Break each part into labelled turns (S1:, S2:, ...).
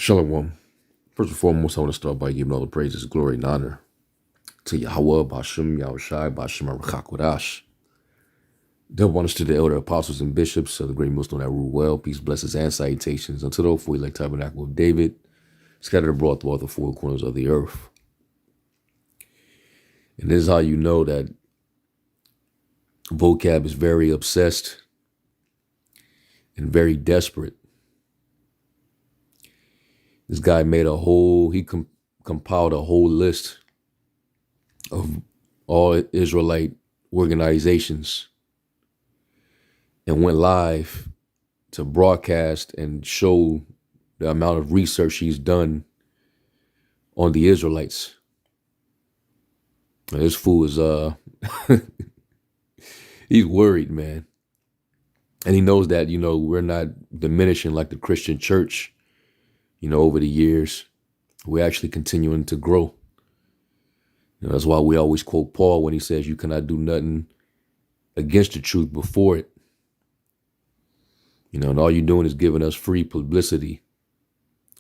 S1: Shalom. First and foremost, I want to start by giving all the praises, glory, and honor to YAHAWAH, BaHa, YAHAWASHI, BaHa, QADASH. Double honors to the elder apostles and bishops of the great Muslim that rule well. Peace, blessings, and salutations unto the hopeful elect tabernacle of David, scattered abroad throughout the four corners of the earth. And this is how you know that Vocab is very obsessed and very desperate. This guy made he compiled a whole list of all Israelite organizations and went live to broadcast and show the amount of research he's done on the Israelites. And this fool is, he's worried, man. And he knows that, we're not diminishing like the Christian church, over the years. We're actually continuing to grow. That's why we always quote Paul when he says you cannot do nothing against the truth before it. And all you're doing is giving us free publicity.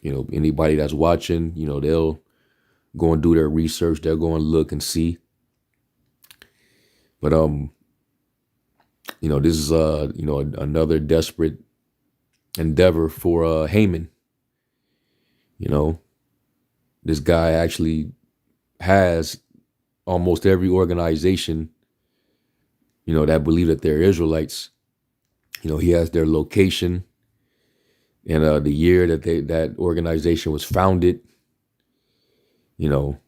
S1: Anybody that's watching, they'll go and do their research. They'll go and look and see. But, this is, another desperate endeavor for Haman. This guy actually has almost every organization, that believe that they're Israelites. He has their location and the year that that organization was founded, and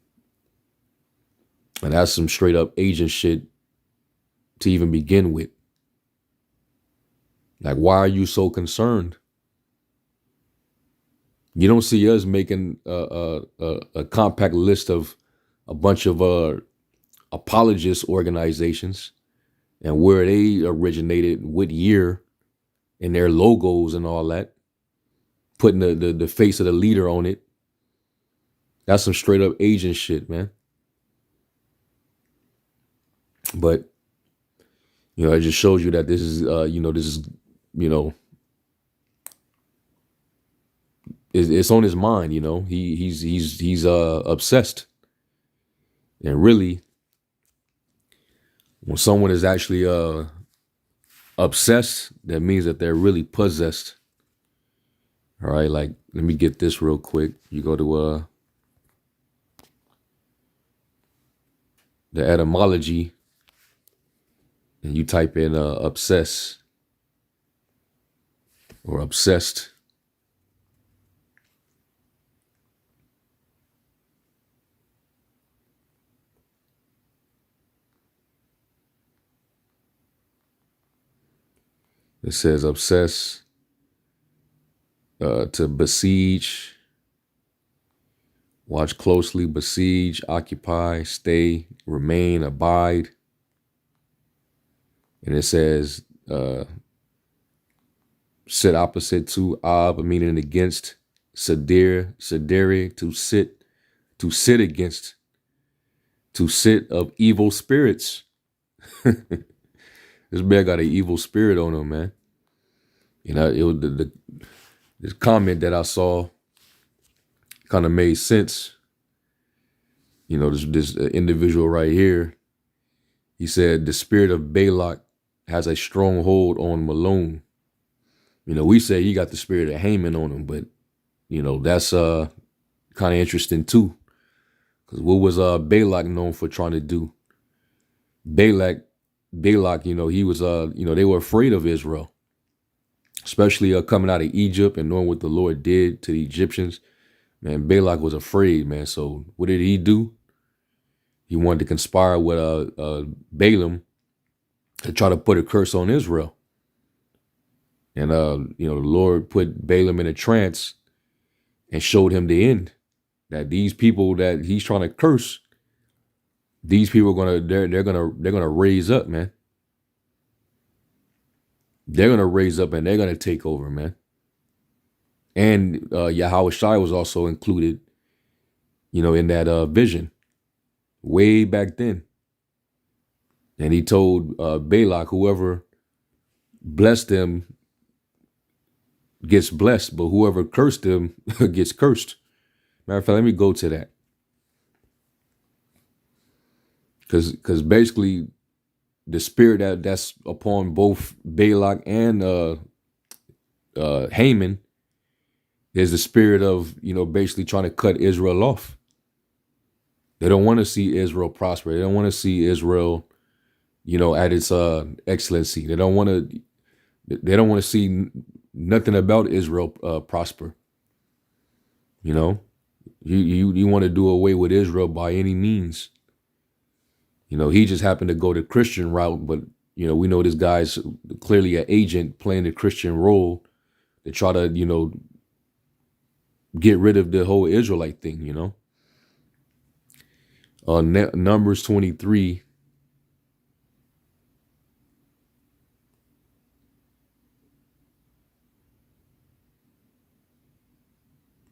S1: that's some straight up agent shit to even begin with. Like, why are you so concerned? You don't see us making a compact list of a bunch of apologist organizations and where they originated, what year, and their logos and all that, putting the face of the leader on it. That's some straight up agent shit, man. But, it just shows you that this is, it's on his mind, he's obsessed. And really, when someone is actually obsessed, that means that they're really possessed. All right, like, let me get this real quick. You go to the etymology and you type in obsess or obsessed. It says obsess, to besiege, watch closely, besiege, occupy, stay, remain, abide. And it says sit opposite to ob, meaning against, sedere, to sit against, to sit of evil spirits. This man got an evil spirit on him, man. It was this comment that I saw kind of made sense. This individual right here, he said the spirit of Balak has a strong hold on Malone. We say he got the spirit of Haman on him, but that's kind of interesting too. Because what was Balak known for trying to do? Balak, he was, they were afraid of Israel, especially coming out of Egypt and knowing what the Lord did to the Egyptians. Man, Balak was afraid, man. So what did he do? He wanted to conspire with Balaam to try to put a curse on Israel. And, the Lord put Balaam in a trance and showed him the end, that these people that he's trying to curse, these people are they're gonna raise up, man. They're gonna raise up and they're gonna take over, man. And YAHAWASHI was also included, in that vision way back then. And he told Balak, whoever blessed them gets blessed, but whoever cursed them gets cursed. Matter of fact, let me go to that. Because basically the spirit that's upon both Balak and Haman is the spirit of, basically trying to cut Israel off. They don't want to see Israel prosper. They don't want to see Israel, at its excellency. They don't want to see nothing about Israel prosper. You want to do away with Israel by any means. He just happened to go the Christian route, but, we know this guy's clearly an agent playing the Christian role to try to, get rid of the whole Israelite thing, Numbers 23.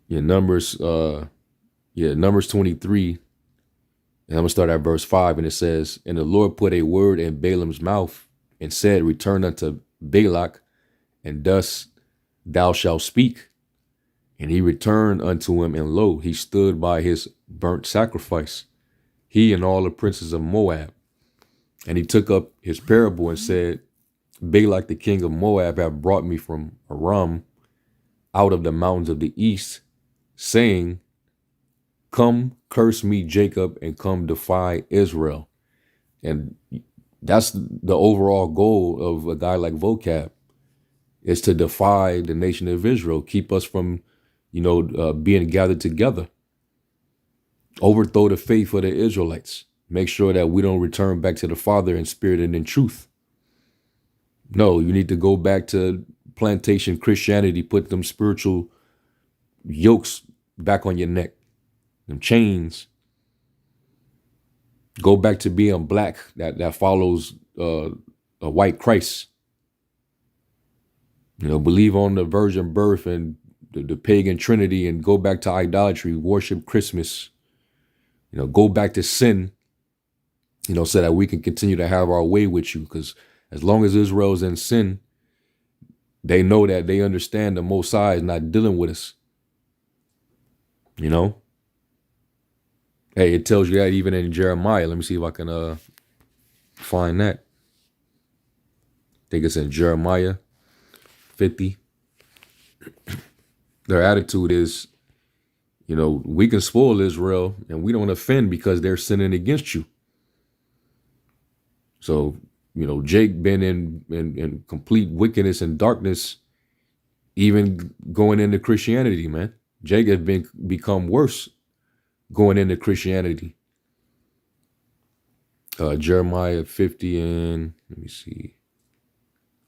S1: Numbers 23. And I'm going to start at verse 5, and it says, "And the Lord put a word in Balaam's mouth and said, Return unto Balak, and thus thou shalt speak. And he returned unto him, and lo, he stood by his burnt sacrifice, he and all the princes of Moab. And he took up his parable and said, Balak the king of Moab hath brought me from Aram out of the mountains of the east, saying, Come, curse me, Jacob, and come defy Israel." And that's the overall goal of a guy like Vocab, is to defy the nation of Israel, keep us from, being gathered together, overthrow the faith of the Israelites, make sure that we don't return back to the Father in spirit and in truth. No, you need to go back to plantation Christianity, put them spiritual yokes back on your neck. Them chains. Go back to being black that follows a white Christ. Believe on the virgin birth and the pagan trinity, and go back to idolatry, worship Christmas. Go back to sin, so that we can continue to have our way with you. Because as long as Israel's in sin, they know that they understand the Most High is not dealing with us. Hey, it tells you that even in Jeremiah. Let me see if I can find that. I think it's in Jeremiah 50. Their attitude is, we can spoil Israel and we don't offend because they're sinning against you. So, Jake been in complete wickedness and darkness, even going into Christianity, man. Jake has become worse going into Christianity. Jeremiah 50 and, let me see,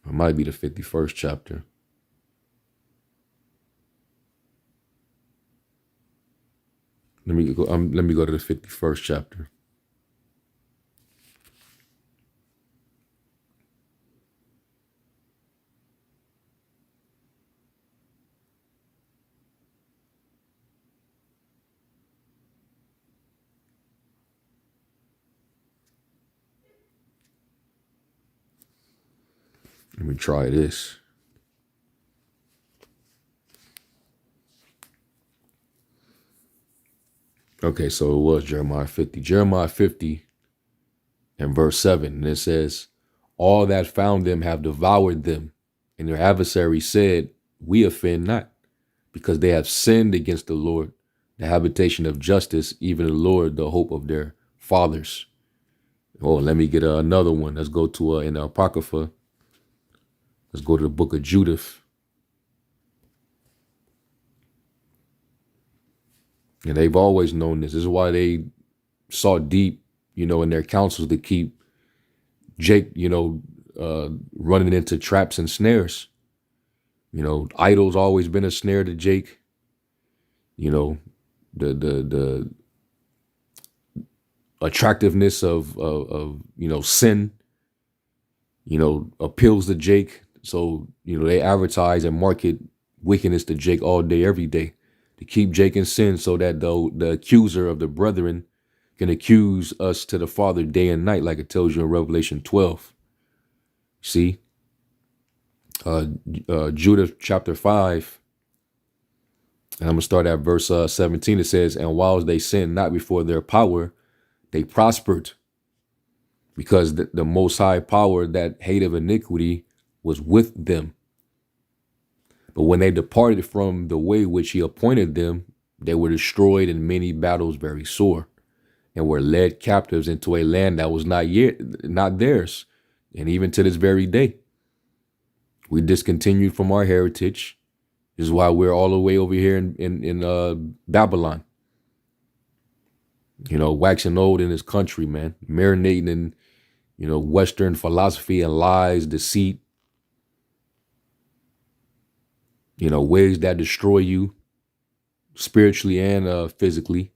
S1: it might be the 51st chapter. Let me go to the 51st chapter. Let me try this. Okay, so it was Jeremiah 50. Jeremiah 50 and verse 7. And it says, "All that found them have devoured them, and their adversaries said, We offend not, because they have sinned against the Lord, the habitation of justice, even the Lord, the hope of their fathers." Oh, let me get another one. Let's go to in the Apocrypha. Let's go to the book of Judith. And they've always known this. This is why they sought deep, in their counsels to keep Jake, running into traps and snares. Idols always been a snare to Jake. The attractiveness of sin, appeals to Jake. So, they advertise and market wickedness to Jake all day, every day, to keep Jake in sin, so that the accuser of the brethren can accuse us to the Father day and night, like it tells you in Revelation 12. See? Judah chapter 5, and I'm going to start at verse 17. It says, and whilst they sinned not before their power, they prospered, because the Most High power that hated iniquity was with them. But when they departed from the way which he appointed them, they were destroyed in many battles very sore, and were led captives into a land that was not theirs. And even to this very day, we discontinued from our heritage. This is why we're all the way over here in Babylon. You know, waxing old in this country, man, marinating in, you know, Western philosophy and lies, deceit, you know, ways that destroy you spiritually and physically.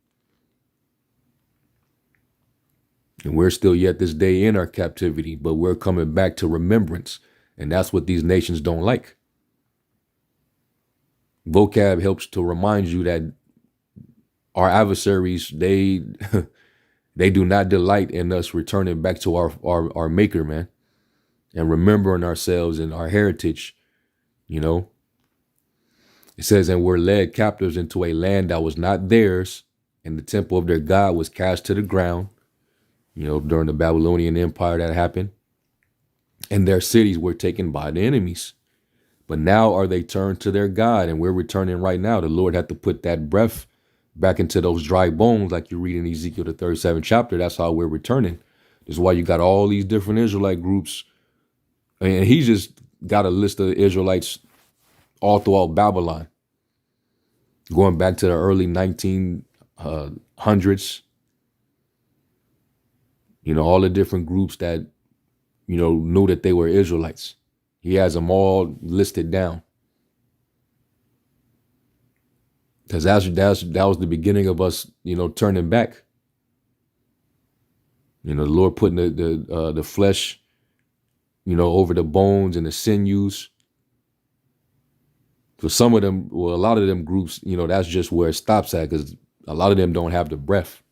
S1: And we're still yet this day in our captivity, but we're coming back to remembrance. And that's what these nations don't like. Vocab helps to remind you that our adversaries, they do not delight in us returning back to our maker, man, and remembering ourselves and our heritage, you know. It says, and were led captives into a land that was not theirs, and the temple of their God was cast to the ground, you know, during the Babylonian Empire that happened. And their cities were taken by the enemies. But now are they turned to their God, and we're returning right now. The Lord had to put that breath back into those dry bones, like you read in Ezekiel, the 37th chapter. That's how we're returning. This is why you got all these different Israelite groups. And he just got a list of Israelites all throughout Babylon, going back to the early 1900s. You know, all the different groups that, you know, knew that they were Israelites. He has them all listed down. Because that was the beginning of us, you know, turning back. You know, the Lord putting the flesh, you know, over the bones and the sinews. For some of them, well, a lot of them groups, you know, that's just where it stops at, because a lot of them don't have the breath.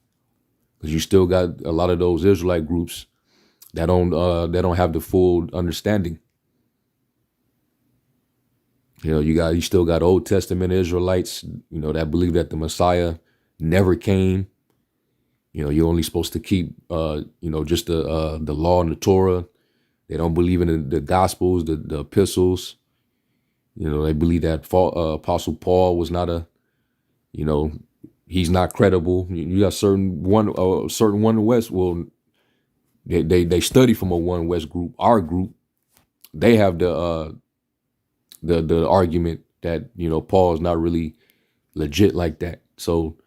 S1: Because you still got a lot of those Israelite groups that don't have the full understanding. You know, you still got Old Testament Israelites, you know, that believe that the Messiah never came. You know, you're only supposed to keep, you know, just the law and the Torah. They don't believe in the Gospels, the epistles. You know, they believe that Apostle Paul was not you know, he's not credible. You got certain one West. Well, they study from a One West group. Our group, they have the argument that, you know, Paul is not really legit like that. So,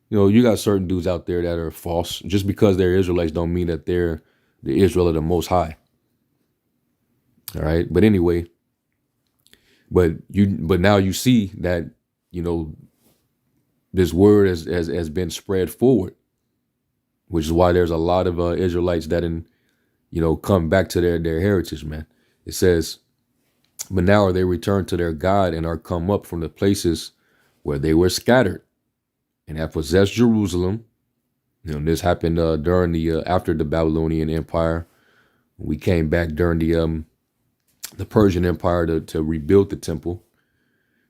S1: you know, you got certain dudes out there that are false. Just because they're Israelites don't mean that they're the Israel of the Most High. All right. But anyway, but now you see that, you know, this word has been spread forward, which is why there's a lot of Israelites that, you know, come back to their heritage, man. It says, but now are they returned to their God and are come up from the places where they were scattered and have possessed Jerusalem. You know, this happened during after the Babylonian Empire. We came back during the Persian Empire to rebuild the temple.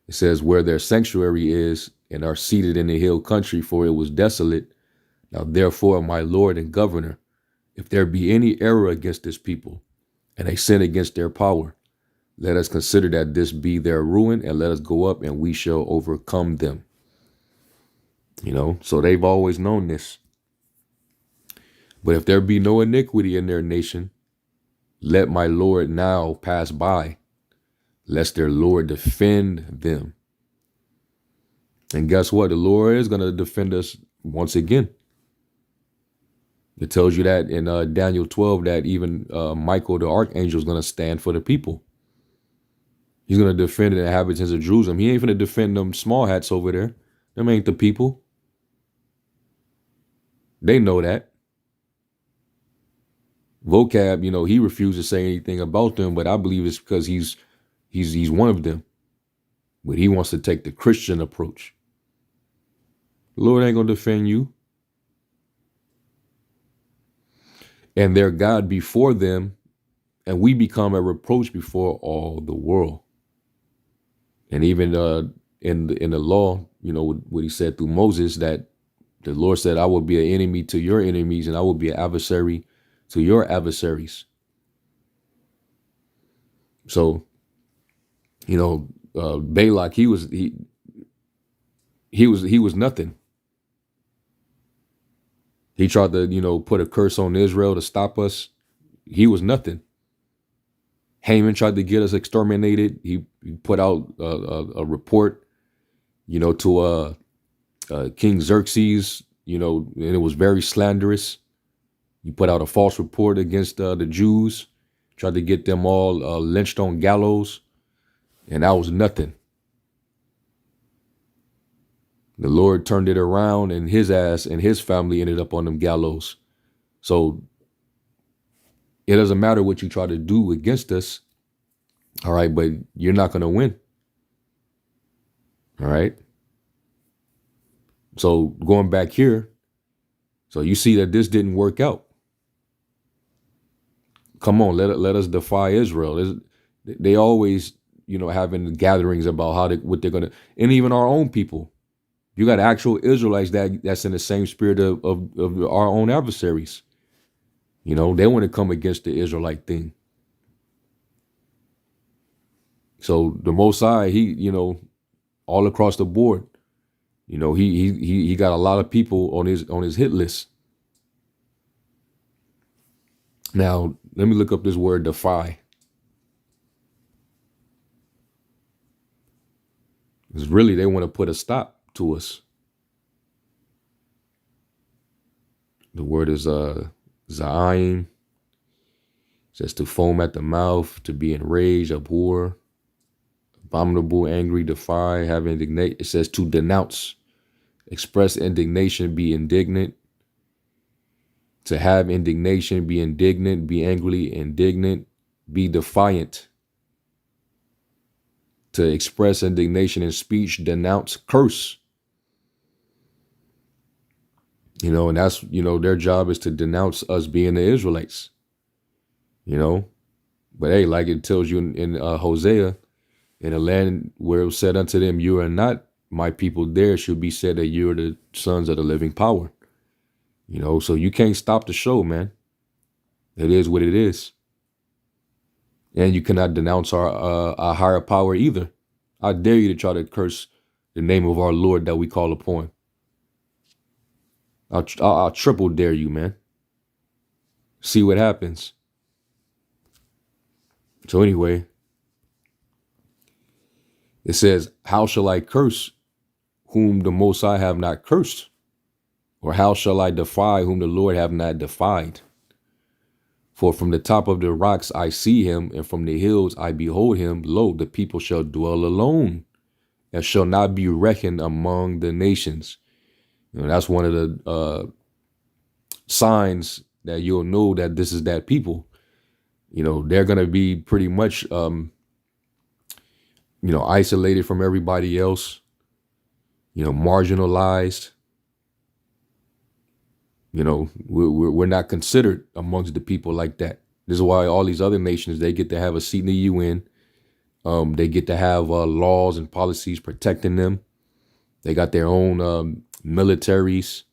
S1: It says, where their sanctuary is, and are seated in the hill country, for it was desolate. Now therefore, my Lord and Governor, if there be any error against this people, and they sin against their power, let us consider that this be their ruin, and let us go up, and we shall overcome them. You know, so they've always known this. But if there be no iniquity in their nation, let my Lord now pass by, lest their Lord defend them. And guess what? The Lord is going to defend us once again. It tells you that in Daniel 12 that even Michael the archangel is going to stand for the people. He's going to defend the inhabitants of Jerusalem. He ain't going to defend them small hats over there. Them ain't the people. They know that. Vocab, you know, he refused to say anything about them, but I believe it's because he's one of them. But he wants to take the Christian approach. The Lord ain't going to defend you. And their God before them, and we become a reproach before all the world. And even in the law, you know, what he said through Moses, that the Lord said, I will be an enemy to your enemies, and I will be an adversary to your adversaries. So, you know, Balak, he was nothing. He tried to, you know, put a curse on Israel to stop us. He was nothing. Haman tried to get us exterminated. He put out a report, you know, to King Xerxes, you know, and it was very slanderous. He put out a false report against the Jews, tried to get them all lynched on gallows, and that was nothing. The Lord turned it around, and his ass and his family ended up on them gallows. So it doesn't matter what you try to do against us, all right, but you're not going to win, all right? So going back here, so you see that this didn't work out. Come on, let us defy Israel. They always, you know, having gatherings about what they're going to, and even our own people. You got actual Israelites that's in the same spirit of our own adversaries. You know, they want to come against the Israelite thing. So the Most High, he, you know, all across the board, you know, he got a lot of people on his hit list. Now, let me look up this word defy. Because really, they want to put a stop to us. The word is Za'im. It says to foam at the mouth, to be enraged, abhor, abominable, angry, defy, have indignation. It says to denounce, express indignation, be indignant. To have indignation, be indignant, be angrily indignant, be defiant. To express indignation in speech, denounce, curse. You know, and that's, you know, their job is to denounce us being the Israelites, you know. But hey, like it tells you in Hosea, in a land where it was said unto them, you are not my people, there should be said that you are the sons of the living power. You know, so you can't stop the show, man. It is what it is. And you cannot denounce our higher power either. I dare you to try to curse the name of our Lord that we call upon. I'll triple dare you, man. See what happens. So anyway, it says, how shall I curse whom the Most High have not cursed? Or how shall I defy whom the Lord have not defied? For from the top of the rocks I see him, and from the hills I behold him. Lo, the people shall dwell alone, and shall not be reckoned among the nations. You know, that's one of the signs that you'll know that this is that people. You know, they're going to be pretty much, you know, isolated from everybody else, you know, marginalized. You know, we're not considered amongst the people like that. This is why all these other nations, they get to have a seat in the UN. They get to have laws and policies protecting them. They got their own militaries.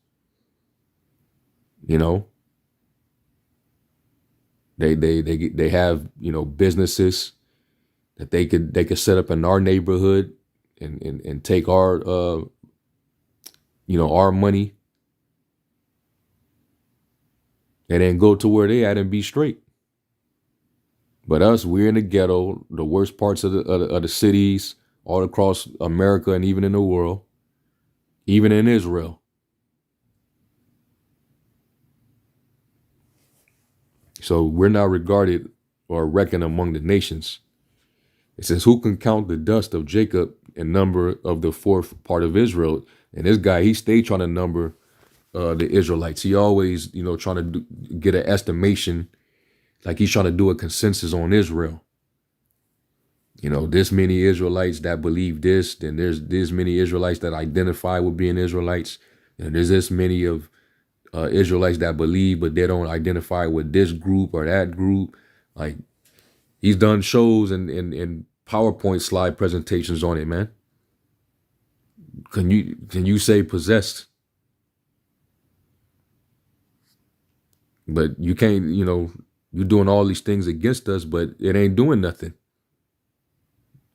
S1: You know, they have, you know, businesses that they could set up in our neighborhood and take our you know, our money. And then go to where they at and be straight. But us, we're in the ghetto, the worst parts of the cities, all across America and even in the world, even in Israel. So we're not regarded or reckoned among the nations. It says, who can count the dust of Jacob and number of the fourth part of Israel? And this guy, he stayed trying to number the Israelites. He always, you know, trying to get an estimation, like he's trying to do a consensus on Israel. You know, this many Israelites that believe this, then there's this many Israelites that identify with being Israelites, and there's this many of Israelites that believe, but they don't identify with this group or that group. Like, He's done shows and PowerPoint slide presentations on it, man. Can you say possessed? But you can't, you're doing all these things against us, but it ain't doing nothing.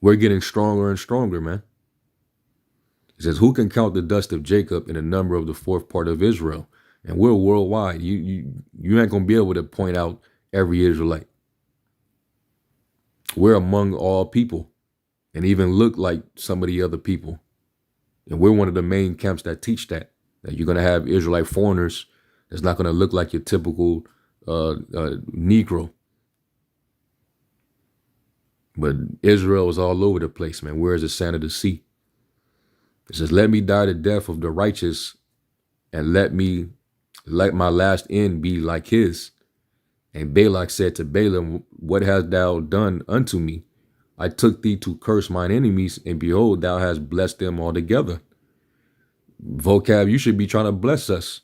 S1: We're getting stronger and stronger, man. It says, who can count the dust of Jacob and the number of the fourth part of Israel? And we're worldwide. You ain't going to be able to point out every Israelite. We're among all people and even look like some of the other people. And we're one of the main camps that teach that you're going to have Israelite foreigners that's not going to look like your typical Negro. But Israel is all over the place, man. Where is the sand of the sea? It says, let me die the death of the righteous and let my last end be like his. And Balak said to Balaam, what hast thou done unto me? I took thee to curse mine enemies, and behold, thou hast blessed them altogether. Vocab, you should be trying to bless us.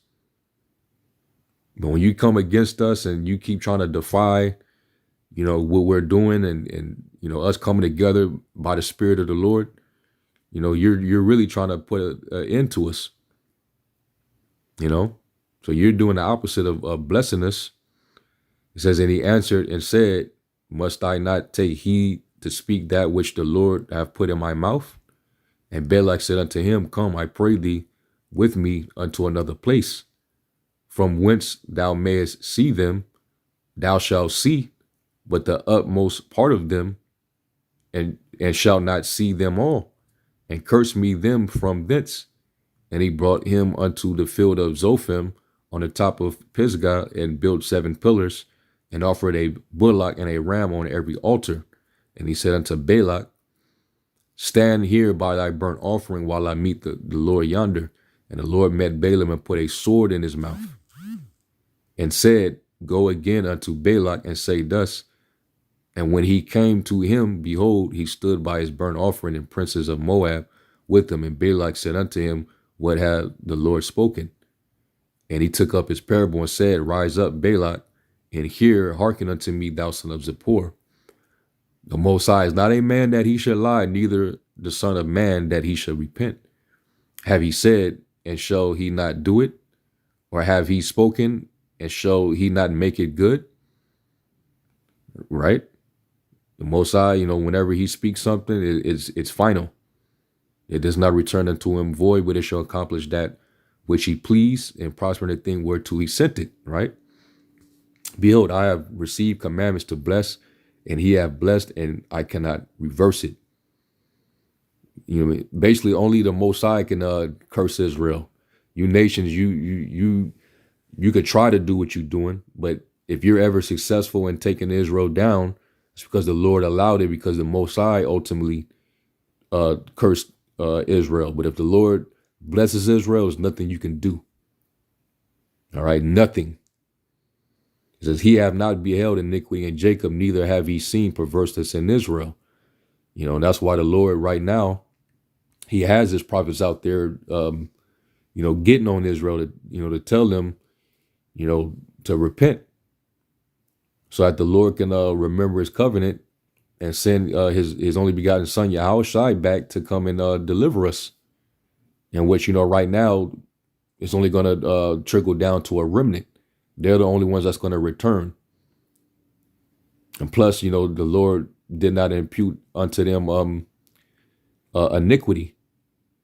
S1: But when you come against us and you keep trying to defy, what we're doing and us coming together by the Spirit of the Lord, you're really trying to put an end to us. So you're doing the opposite of blessing us. It says, and he answered and said, must I not take heed to speak that which the Lord hath put in my mouth? And Balak said unto him, come, I pray thee, with me unto another place, from whence thou mayest see them, thou shalt see but the utmost part of them, and shalt not see them all, and curse me them from thence. And he brought him unto the field of Zophim on the top of Pisgah, and built 7 pillars, and offered a bullock and a ram on every altar. And he said unto Balak, stand here by thy burnt offering while I meet the Lord yonder. And the Lord met Balaam and put a sword in his mouth, and said, go again unto Balak and say thus. And when he came to him, behold, he stood by his burnt offering, and princes of Moab with him. And Balak said unto him, what hath the Lord spoken? And he took up his parable and said, rise up, Balak, and hear, hearken unto me, thou son of Zippor. The Most High is not a man that he should lie, neither the son of man that he should repent. Have he said, and shall he not do it? Or have he spoken, and shall he not make it good? Right? The Most High, whenever he speaks something, it's final. It does not return unto him void, but it shall accomplish that which he pleased, and prosper in the thing whereto he sent it, right? Behold, I have received commandments to bless, and he hath blessed, and I cannot reverse it. Basically only the Most High can curse Israel. You nations, you could try to do what you're doing, but if you're ever successful in taking Israel down, it's because the Lord allowed it, because the Most High ultimately cursed Israel. But if the Lord blesses Israel, there's nothing you can do. All right, nothing. It says, he have not beheld iniquity in Jacob, neither have he seen perverseness in Israel. And that's why the Lord right now, he has his prophets out there, getting on Israel to tell them, to repent, so that the Lord can remember his covenant and send his only begotten son, YAHAWASHI, back to come and deliver us. And which, right now, it's only going to trickle down to a remnant. They're the only ones that's going to return. And plus, the Lord did not impute unto them iniquity,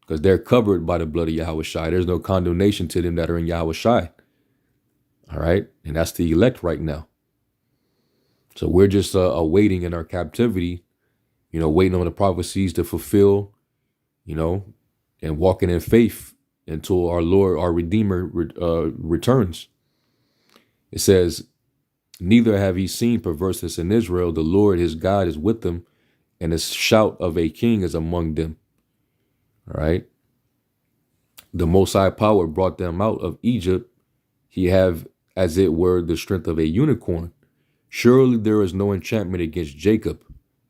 S1: because they're covered by the blood of YAHAWASHI. There's no condemnation to them that are in YAHAWASHI. All right. And that's the elect right now. So we're just awaiting in our captivity, waiting on the prophecies to fulfill, and walking in faith until our Lord, our Redeemer, returns. It says, neither have he seen perverseness in Israel. The Lord his God is with them, and the shout of a king is among them. All right. The Most High power brought them out of Egypt. He have, as it were, the strength of a unicorn. Surely there is no enchantment against Jacob,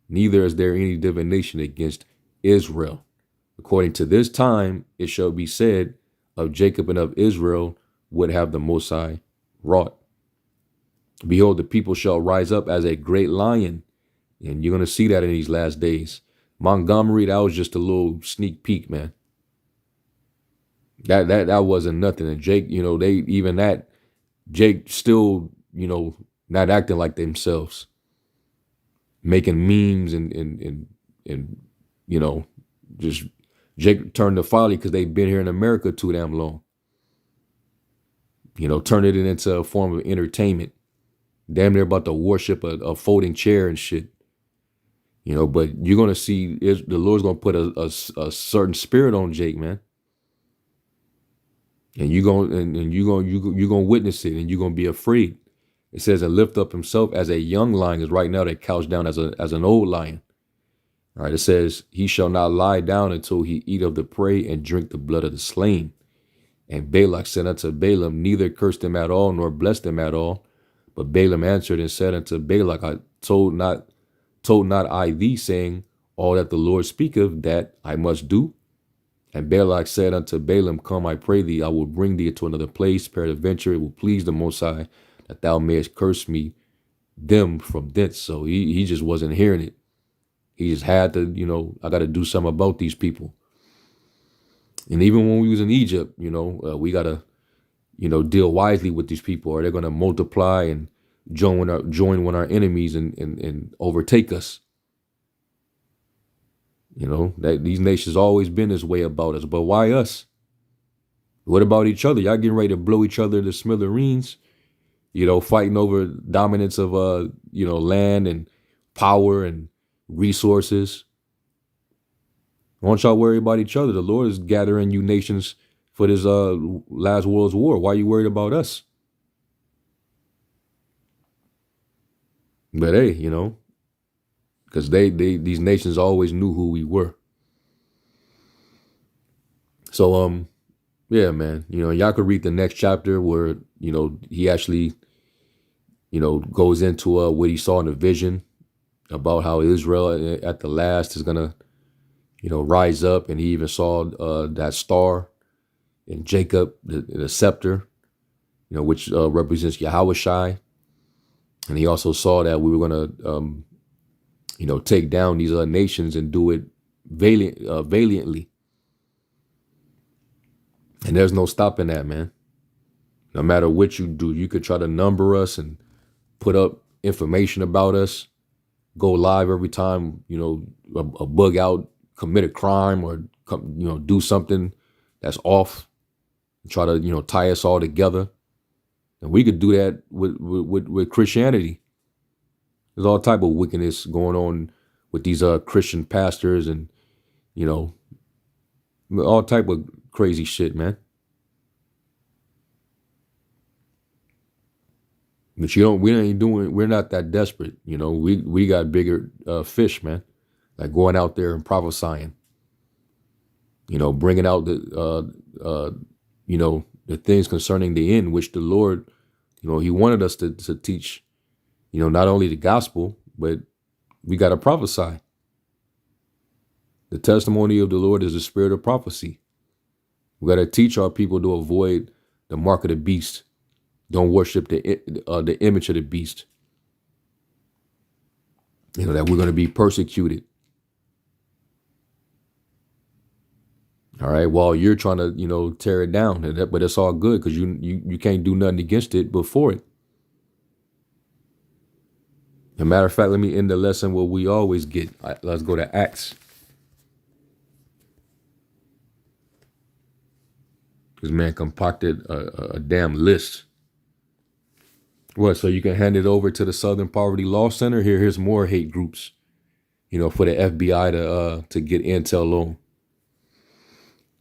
S1: neither is there any divination against Israel. According to this time, it shall be said of Jacob and of Israel, would have the Most High wrought. Behold, the people shall rise up as a great lion, And you're going to see that in these last days. Montgomery, that was just a little sneak peek, man. That wasn't nothing. And Jake, Jake still, not acting like themselves, making memes and just Jake turned to folly because they've been here in America too damn long. Turned it into a form of entertainment. Damn near about to worship a folding chair and shit. But you're gonna see the Lord's gonna put a certain spirit on Jake, man. And you're gonna witness it, and you're gonna be afraid. It says, and lift up himself as a young lion, because right now they couch down as an old lion. All right, it says, he shall not lie down until he eat of the prey and drink the blood of the slain. And Balak said unto Balaam, neither cursed him at all, nor blessed him at all. But Balaam answered and said unto Balak, I told not I thee, saying, all that the Lord speaketh, that I must do? And Balak said unto Balaam, come, I pray thee, I will bring thee to another place. Peradventure it will please the Most High, that thou mayest curse me them from thence. So he just wasn't hearing it. He just had to, I got to do something about these people. And even when we was in Egypt, we got to, deal wisely with these people, or they're going to multiply and join with our enemies and overtake us. That these nations always been this way about us. But why us? What about each other? Y'all getting ready to blow each other to smithereens, fighting over dominance of, land and power and resources. Why don't y'all worry about each other? The Lord is gathering you nations for this last world's war. Why are you worried about us? But hey, because these nations always knew who we were. So yeah, man, y'all could read the next chapter where he actually goes into what he saw in the vision about how Israel at the last is gonna rise up, and he even saw that star in Jacob, the scepter, which represents YAHAWASHI. And he also saw that we were going to, take down these nations and do it valiantly. And there's no stopping that, man. No matter what you do, you could try to number us and put up information about us, go live every time, a bug out, commit a crime, or, do something that's off, try to, tie us all together. And we could do that with Christianity. There's all type of wickedness going on with these Christian pastors and, all type of crazy shit, man. But we're not that desperate. We got bigger fish, man. Like going out there and prophesying, bringing out the things concerning the end, which the Lord, he wanted us to teach, not only the gospel, but we got to prophesy. The testimony of the Lord is the spirit of prophecy. We got to teach our people to avoid the mark of the beast. Don't worship the image of the beast. That we're going to be persecuted. All right, while you're trying to, tear it down, but it's all good because you can't do nothing against it but for it. As a matter of fact, let me end the lesson where we always get. Let's go to Acts. This man concocted a damn list. What? So you can hand it over to the Southern Poverty Law Center? Here's more hate groups, for the FBI to get intel on.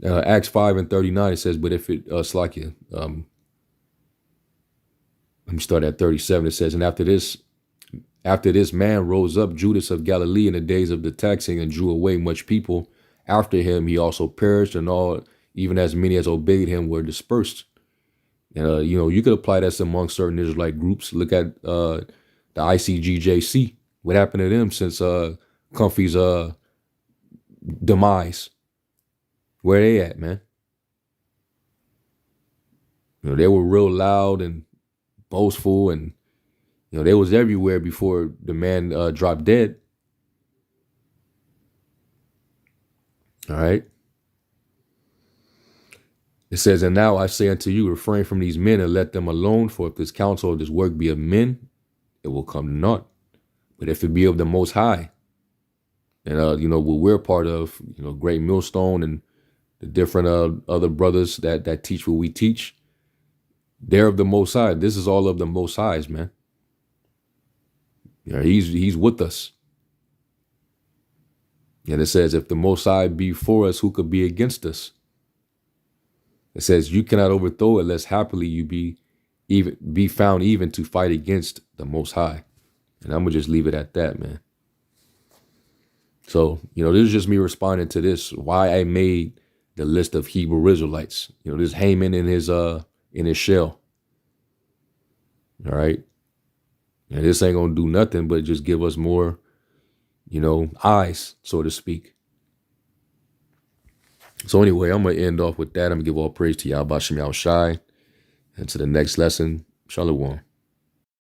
S1: Acts 5:39, it says, but if it, Slakia, let me start at 37. It says, and after this man rose up Judas of Galilee in the days of the taxing and drew away much people. After him, he also perished, and all, even as many as obeyed him, were dispersed. And, you could apply that among certain Israelite groups. Look at the ICGJC. What happened to them since Comfy's demise? Where they at, man? They were real loud and boastful, and they was everywhere before the man dropped dead. All right. It says, and now I say unto you, refrain from these men and let them alone. For if this counsel of this work be of men, it will come to naught. But if it be of the Most High, and you know, what we're part of, you know, Great Millstone and the different other brothers that teach what we teach, they're of the Most High. This is all of the Most Highs, man. You know, he's with us. And it says, if the Most High be for us, who could be against us? It says, you cannot overthrow it, lest happily you be found even to fight against the Most High. And I'm gonna just leave it at that, man. So, you know, this is just me responding to this, why I made the list of Hebrew Israelites. You know, this Haman in his shell. All right. And this ain't gonna do nothing but just give us more, you know, eyes, so to speak. So anyway, I'm going to end off with that. I'm going to give all praise to YAHAWASHI. And to the next lesson, Shalom.